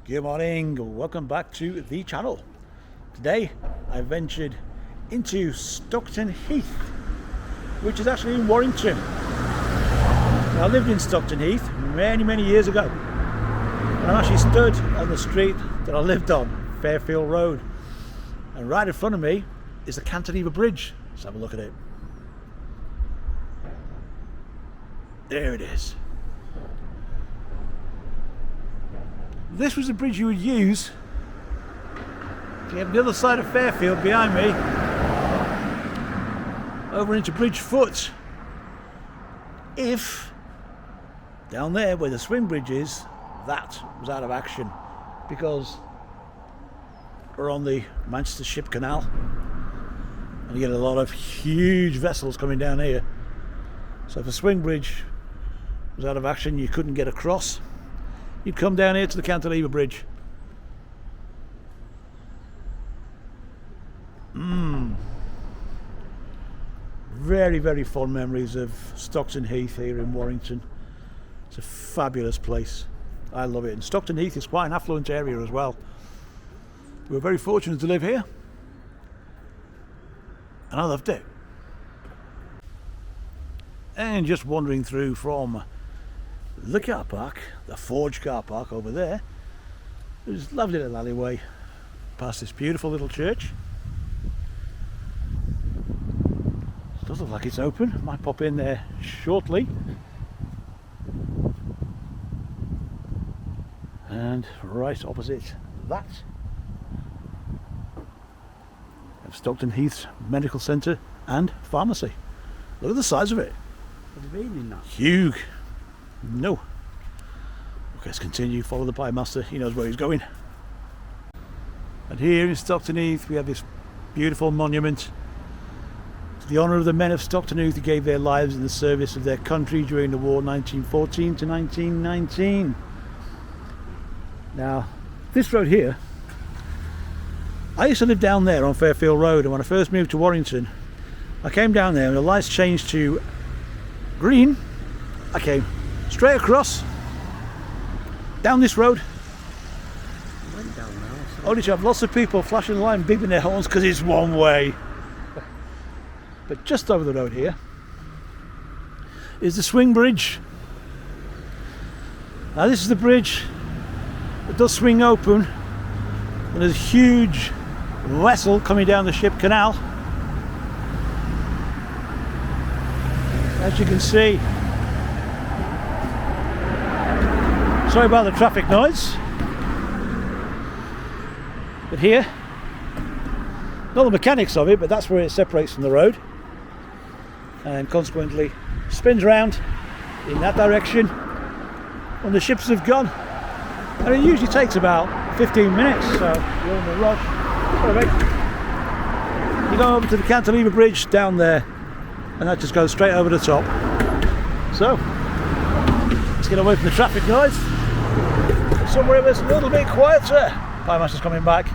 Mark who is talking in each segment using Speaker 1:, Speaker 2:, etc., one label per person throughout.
Speaker 1: Good morning, welcome back to the channel. Today I ventured into Stockton Heath, which is actually in Warrington. Now, I lived in Stockton Heath many years ago, and I actually stood on the street that I lived on, Fairfield Road, and right in front of me is the Cantilever Bridge. Let's have a look at it. There it is. This was the bridge you would use to get the other side of Fairfield behind me over into Bridgefoot, if down there where the swing bridge is, that was out of action, because we're on the Manchester Ship Canal and you get a lot of huge vessels coming down here. So if the swing bridge was out of action, you couldn't get across. You'd come down here to the Cantilever Bridge. Very fond memories of Stockton Heath here in Warrington. It's a fabulous place. I love it. And Stockton Heath is quite an affluent area as well. We were very fortunate to live here, and I loved it. And just wandering through from the car park, the Forge car park over there, there's a lovely little alleyway past this beautiful little church. It does look like it's open. Might pop in there shortly. And right opposite that, we have Stockton Heath's Medical Centre and Pharmacy. Look at the size of it.
Speaker 2: Have you been in that?
Speaker 1: Huge. No. Okay, let's continue. Follow the pie master. He knows where he's going. And here in Stockton Heath we have this beautiful monument to the honour of the men of Stockton Heath who gave their lives in the service of their country during the war 1914 to 1919. Now, this road here, I used to live down there on Fairfield Road, and when I first moved to Warrington, I came down there and the lights changed to green. I came straight across down this road,
Speaker 2: Went down there,
Speaker 1: only to have lots of people flashing the light and beeping their horns because it's one way. But just over the road here is the swing bridge. Now this is the bridge that does swing open, and there's a huge vessel coming down the Ship Canal. As you can see, sorry about the traffic noise, but here, not the mechanics of it, but that's where it separates from the road and consequently spins round in that direction when the ships have gone, and it usually takes about 15 minutes, so you're in a rush. You go over to the Cantilever Bridge down there, and that just goes straight over the top. So let's get away from the traffic noise somewhere that's a little bit quieter. Pie Master's coming back,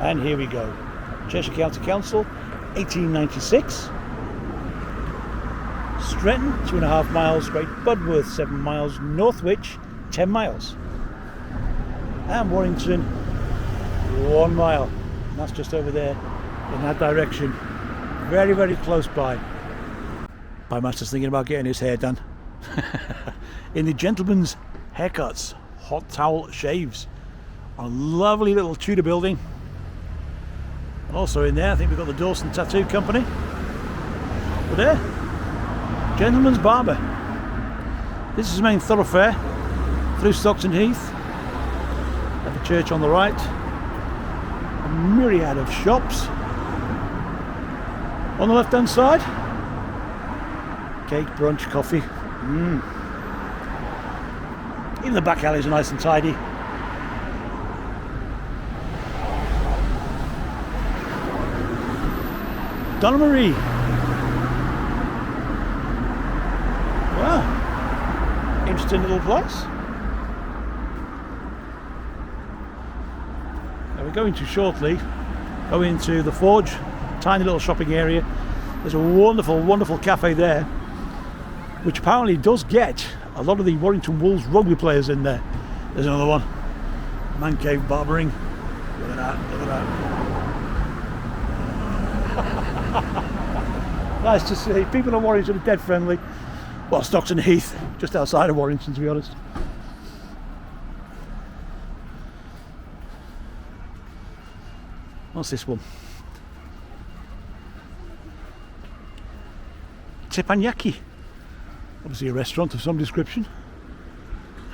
Speaker 1: and here we go. Cheshire County Council, 1896. Stretton, 2.5 miles. Great Budworth, 7 miles. Northwich, 10 miles. And Warrington, 1 mile. And that's just over there in that direction. Very close by. Pie Master's thinking about getting his hair done. In the gentleman's haircuts, hot towel shaves, on a lovely little Tudor building. And also in there, I think we've got the Dawson Tattoo Company. But there, gentleman's barber. This is the main thoroughfare through Stockton Heath. At the church on the right, a myriad of shops. On the left hand side, cake, brunch, coffee. Even the back alleys are nice and tidy. Donna Marie. Wow, interesting little place. Now we're going to shortly go into the Forge, tiny little shopping area. There's a wonderful cafe there, which apparently does get a lot of the Warrington Wolves rugby players in there. There's another one. Man cave barbering. Look at that, look at that. Nice to see. People in Warrington are dead friendly. Well, Stockton Heath, just outside of Warrington, to be honest. What's this one? Teppanyaki. Obviously a restaurant of some description.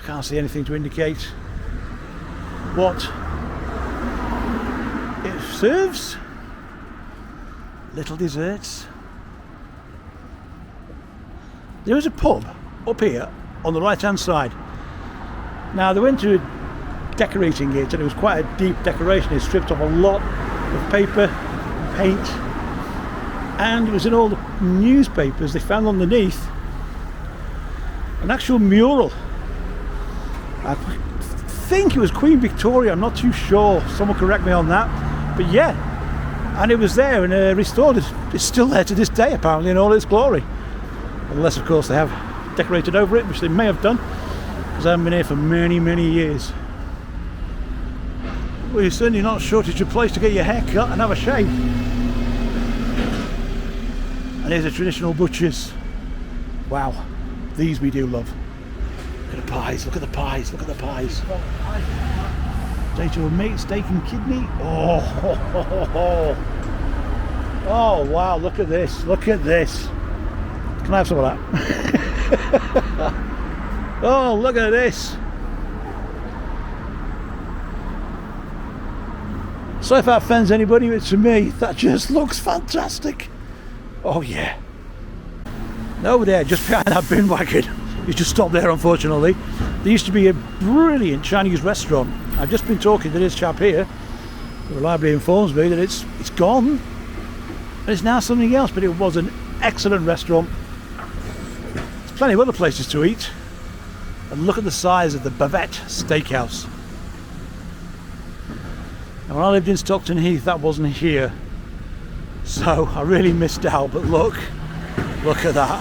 Speaker 1: I can't see anything to indicate what it serves. Little desserts. There is a pub up here on the right hand side. Now they went to decorating it and it was quite a deep decoration. It stripped off a lot of paper, paint, and it was in all the newspapers. They found underneath an actual mural. I think it was Queen Victoria, I'm not too sure, someone correct me on that, but yeah, and it was there and restored. It's still there to this day apparently in all its glory, unless of course they have decorated over it, which they may have done, because I haven't been here for many years. Well, you're certainly not shortage of place to get your hair cut and have a shave. And here's a traditional butcher's. Wow, these we do love. Look at the pies, look at the pies, look at the pies. Potato and meat, steak and kidney. Oh, ho, ho, ho, ho. Oh wow, look at this, look at this. Can I have some of that? Oh, look at this. So if that offends anybody, it's to me, that just looks fantastic. Oh yeah. Over there, just behind that bin wagon, you just stop there unfortunately. There used to be a brilliant Chinese restaurant. I've just been talking to this chap here, who reliably informs me that it's gone. And it's now something else, but it was an excellent restaurant. There's plenty of other places to eat. And look at the size of the Beverley Steakhouse. Now when I lived in Stockton Heath, that wasn't here. So I really missed out, but look at that.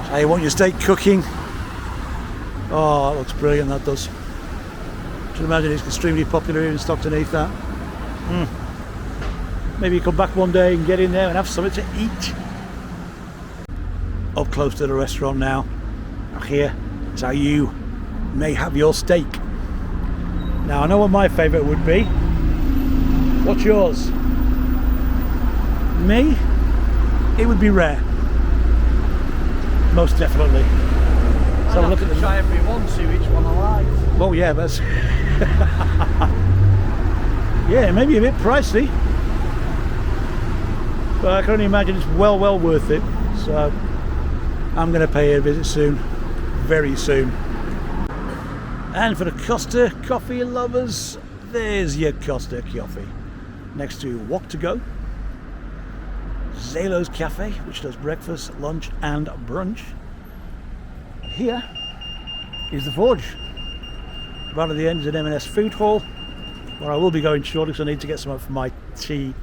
Speaker 1: How you want your steak cooking. Oh, that looks brilliant, that does. I should imagine it's extremely popular here in Stockton Heath, that. Maybe you come back one day and get in there and have something to eat. Up close to the restaurant now. Here is how you may have your steak. Now I know what my favourite would be. What's yours? Me? It would be rare. Most definitely. So look at the
Speaker 2: try every one, see which one I like.
Speaker 1: Well, yeah, that's yeah, maybe a bit pricey, but I can only imagine it's well worth it. So I'm going to pay a visit soon, very soon. And for the Costa Coffee lovers, there's your Costa Coffee. Next to Walk to Go, Zalo's Cafe, which does breakfast, lunch and brunch. Here is the Forge. Right at the end is an M&S food hall, where I will be going shortly because I need to get some up for my tea.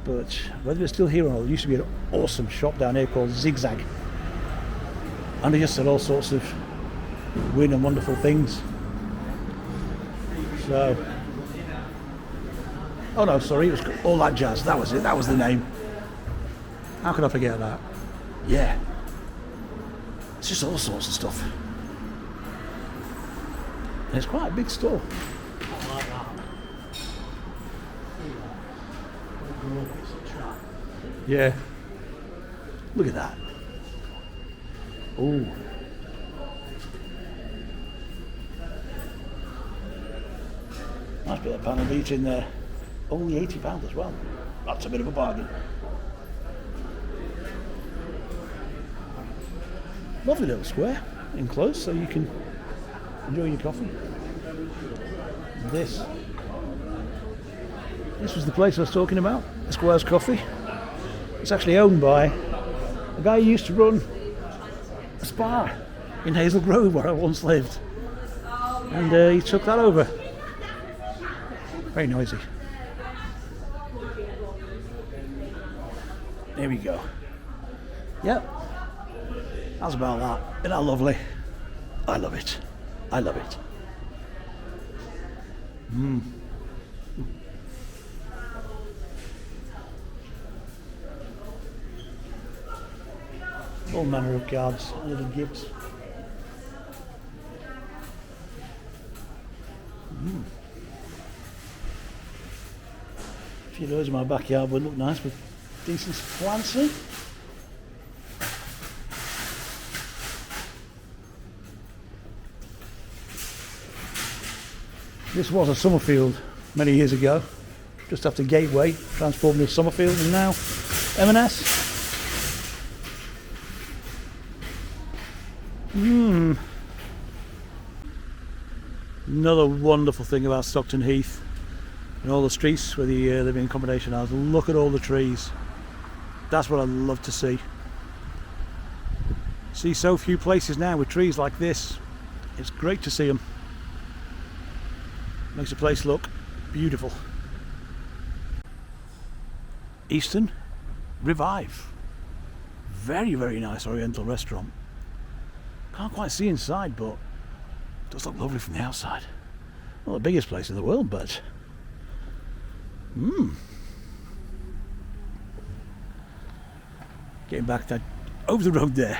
Speaker 1: But whether it's still here or not, there used to be an awesome shop down here called Zigzag. And they just sell all sorts of weird and wonderful things. So, oh no, sorry, it was All That Jazz. That was it. That was the name. How could I forget that? Yeah. It's just all sorts of stuff. And it's quite a big store. Yeah. Look at that. Ooh. Nice bit of panel beach in there. Only £80 as well. That's a bit of a bargain. Lovely little square, enclosed, so you can enjoy your coffee. This was the place I was talking about, the Squire's Coffee. It's actually owned by a guy who used to run a spa in Hazel Grove where I once lived. And he took that over. Very noisy. There we go. Yep. That's about that. Isn't that lovely? I love it. I love it. All manner of cards, little gifts. A few of those in my backyard would look nice with decent plants in. This was a Summerfield many years ago, just after Gateway, transformed into Summerfield, and now M&S. Another wonderful thing about Stockton Heath and all the streets where the living accommodation house. Look at all the trees. That's what I love to see. See so few places now with trees like this. It's great to see them. Makes the place look beautiful. Eastern Revive. Very, very nice Oriental restaurant. Can't quite see inside, but it does look lovely from the outside. Not the biggest place in the world, but getting back that over the road there.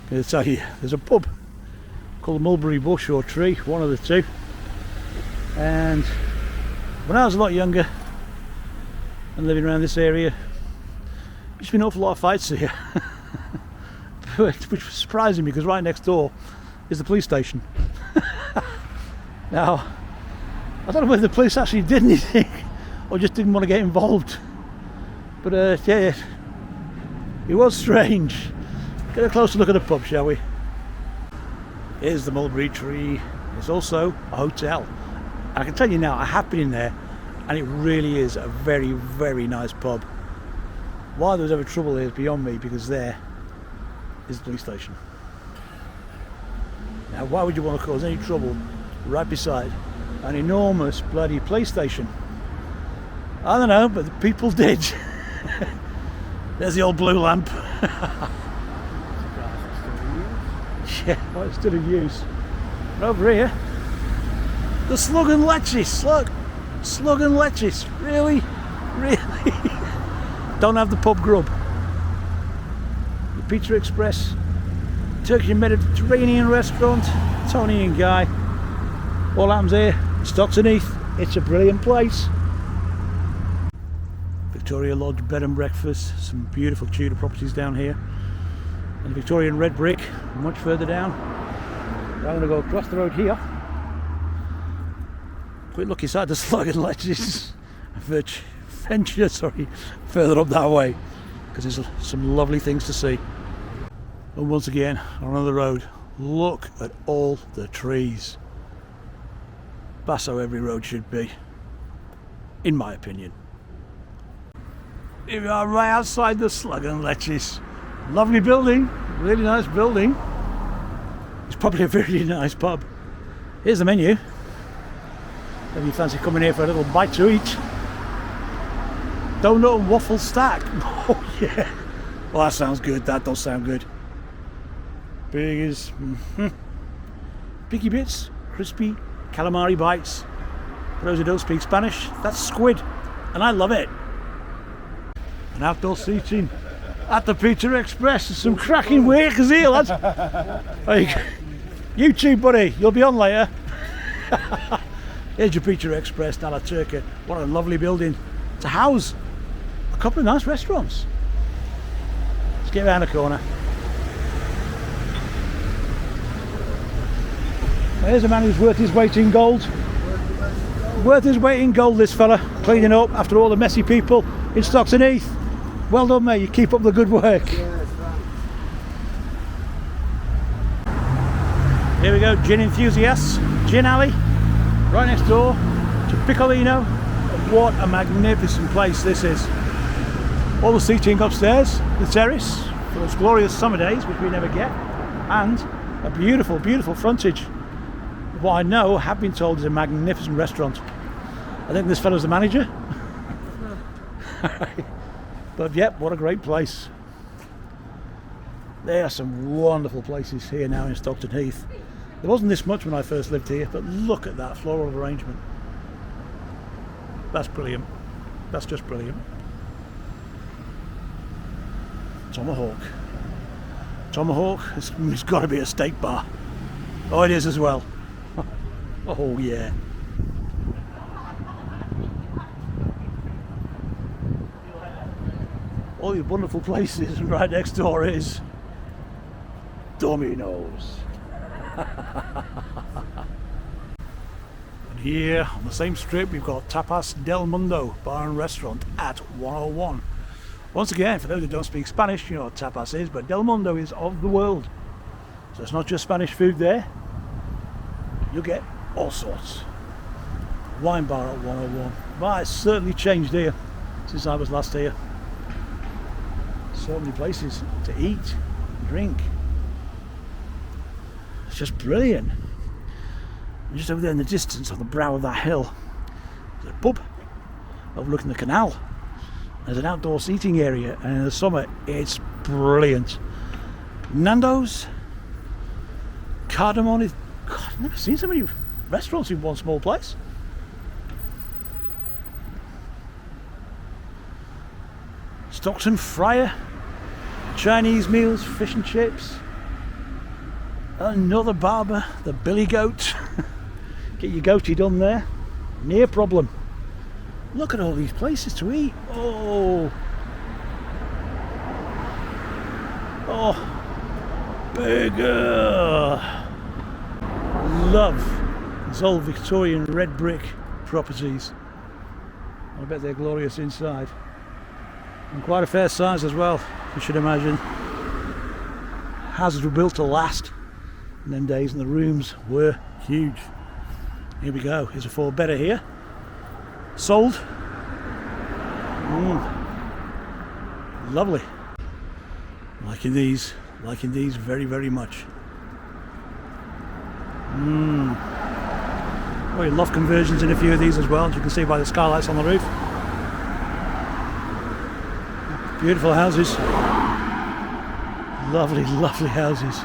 Speaker 1: I'm going to tell you, there's a pub called Mulberry Bush or Tree, one of the two. And when I was a lot younger and living around this area, there used to be an awful lot of fights here. Which was surprising because right next door is the police station. Now, I don't know whether the police actually did anything or just didn't want to get involved. But yeah, it was strange. Get a closer look at the pub, shall we? Here's the Mulberry Tree. It's also a hotel. I can tell you now, I have been in there and it really is a very, very nice pub. Why there was ever trouble here is beyond me, because there is the police station. Now, why would you want to cause any trouble right beside an enormous bloody police station? I don't know, but the people did. There's the old blue lamp. Yeah, well, it's still in use. And over here, the Slug and Lees. Slug and Lees. Really? Don't have the pub grub. The Pizza Express, Turkish and Mediterranean restaurant, Tony and Guy. All happens here, Stockton Heath. It's a brilliant place. Victoria Lodge bed and breakfast, some beautiful Tudor properties down here. And Victorian red brick much further down. I'm going to go across the road here. Quick look inside the Slug and Lees venture, further up that way, because there's some lovely things to see. And once again, on another road, look at all the trees. That's how every road should be, in my opinion. Here we are right outside the Slug and Lees. Lovely building, really nice building. It's probably a very nice pub. Here's the menu. If you fancy coming here for a little bite to eat. Donut and waffle stack. Oh yeah. Well, that sounds good. That does sound good. Burgers. Picky bits. Crispy calamari bites. For those who don't speak Spanish, that's squid. And I love it. And outdoor seating at the Pizza Express. There's some cracking workers here, lads. You too, buddy. You'll be on later. Here's your Pizza Express down at Turkey. What a lovely building to house a couple of nice restaurants. Let's get around the corner. Here's a man who's worth his weight in gold. Worth his weight in gold, this fella, cleaning up after all the messy people in Stockton Heath. Well done, mate. You keep up the good work. Here we go, gin enthusiasts. Jin Alley, right next door to Piccolino. What a magnificent place this is. All the seating upstairs, the terrace for those glorious summer days, which we never get, and a beautiful, beautiful frontage. What I know, have been told, is a magnificent restaurant. I think this fellow's the manager. But yep, what a great place. There are some wonderful places here now in Stockton Heath. There wasn't this much when I first lived here, but look at that floral arrangement. That's brilliant. That's just brilliant. Tomahawk. Tomahawk, it's got to be a steak bar. Oh, it is as well. Oh yeah. All these wonderful places, and right next door is Domino's. And here on the same strip we've got Tapas Del Mundo Bar and Restaurant at 101. Once again, for those who don't speak Spanish, you know what tapas is, but Del Mundo is of the world. So it's not just Spanish food there. You'll get all sorts. Wine bar at 101. Well, it's certainly changed here since I was last here. So many places to eat, drink. It's just brilliant. And just over there in the distance, on the brow of that hill, there's a pub overlooking the canal. There's an outdoor seating area, and in the summer it's brilliant. Nando's, Cardamom. God, I've never seen so many restaurants in one small place. Stockton Fryer, Chinese meals, fish and chips. Another barber, the Billy Goat. Get your goatee done there. Near problem. Look at all these places to eat. Oh, burger. Love these old Victorian red brick properties. I bet they're glorious inside. And quite a fair size as well, you should imagine. Houses were built to last in them days, and the rooms were huge. Here we go. Here's a 4-bedder here. Sold. Lovely. Liking these very, very much. Oh, you loft conversions in a few of these as well, as you can see by the skylights on the roof. Beautiful houses. Lovely, lovely houses.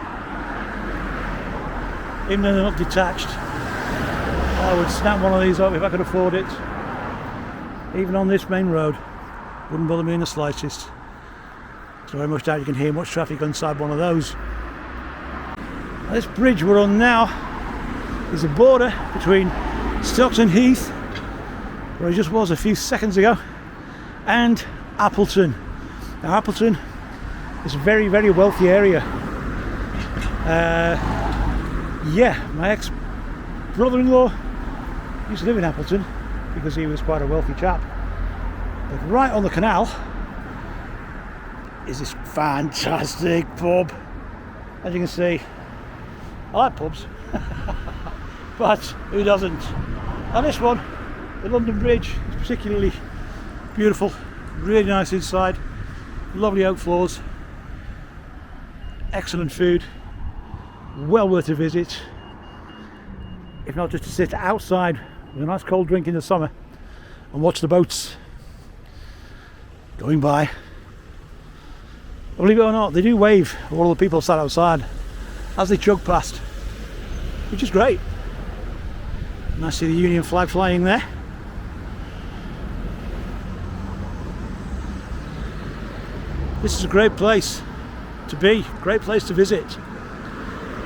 Speaker 1: Even though they're not detached, I would snap one of these up if I could afford it. Even on this main road, wouldn't bother me in the slightest. So very much doubt you can hear much traffic inside one of those. Now, this bridge we're on now is a border between Stockton Heath, where I just was a few seconds ago, and Appleton. Now Appleton is a very, very wealthy area. Yeah, my ex-brother-in-law used to live in Appleton because he was quite a wealthy chap. But right on the canal is this fantastic pub. As you can see, I like pubs, but who doesn't? And this one, the London Bridge, is particularly beautiful, really nice inside, lovely oak floors, excellent food, well worth a visit, if not just to sit outside with a nice cold drink in the summer and watch the boats going by. Believe it or not, they do wave at all the people sat outside as they chug past, which is great. And I see the Union flag flying there. This is a great place to be, great place to visit.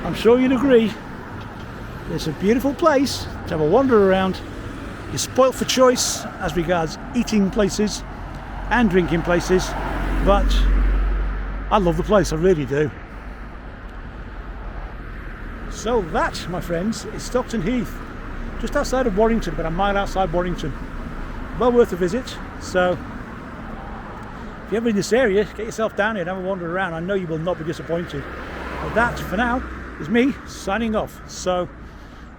Speaker 1: I'm sure you'd agree. It's a beautiful place to have a wander around. You're spoilt for choice as regards eating places and drinking places, but I love the place, I really do. So that, my friends, is Stockton Heath, just outside of Warrington, about a mile outside Warrington. Well worth a visit. So if you're ever in this area, get yourself down here and have a wander around. I know you will not be disappointed. But that, for now, is me signing off. So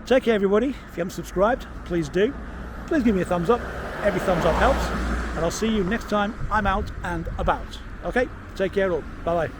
Speaker 1: take care, everybody. If you haven't subscribed, please do. Please give me a thumbs up. Every thumbs up helps. And I'll see you next time I'm out and about. Okay, take care all. Bye bye.